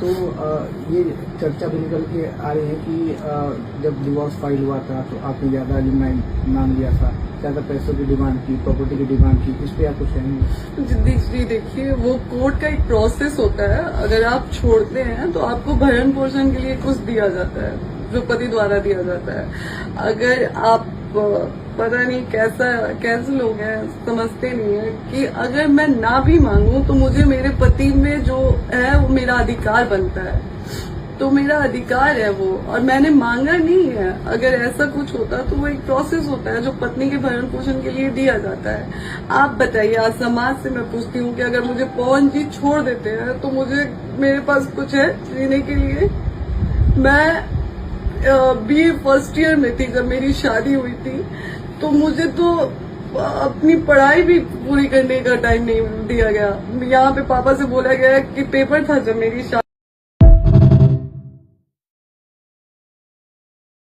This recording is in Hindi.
तो ये चर्चा भी निकल के आ रही है कि जब डिवोर्स फाइल हुआ था तो आपने ज्यादा रिमाइंड मांग लिया था, ज्यादा पैसों की डिमांड की, प्रॉपर्टी की डिमांड की, इस पे आप कुछ कहेंगे? जी देखिए, वो कोर्ट का एक प्रोसेस होता है। अगर आप छोड़ते हैं तो आपको भरण पोषण के लिए कुछ दिया जाता है, जो पति द्वारा दिया जाता है। अगर आप पता नहीं कैसे लोग हैं, समझते नहीं है कि अगर मैं ना भी मांगू तो मुझे मेरे पति में जो है वो मेरा अधिकार बनता है, तो मेरा अधिकार है वो, और मैंने मांगा नहीं है। अगर ऐसा कुछ होता तो वो एक प्रोसेस होता है जो पत्नी के भरण पोषण के लिए दिया जाता है। आप बताइए, आज समाज से मैं पूछती हूँ कि अगर मुझे पवन जी छोड़ देते हैं तो मुझे मेरे पास कुछ है जीने के लिए? मैं बीए फर्स्ट ईयर में थी जब मेरी शादी हुई थी, तो मुझे तो अपनी पढ़ाई भी पूरी करने का टाइम नहीं दिया गया। यहाँ पे पापा से बोला गया कि पेपर था जब मेरी शादी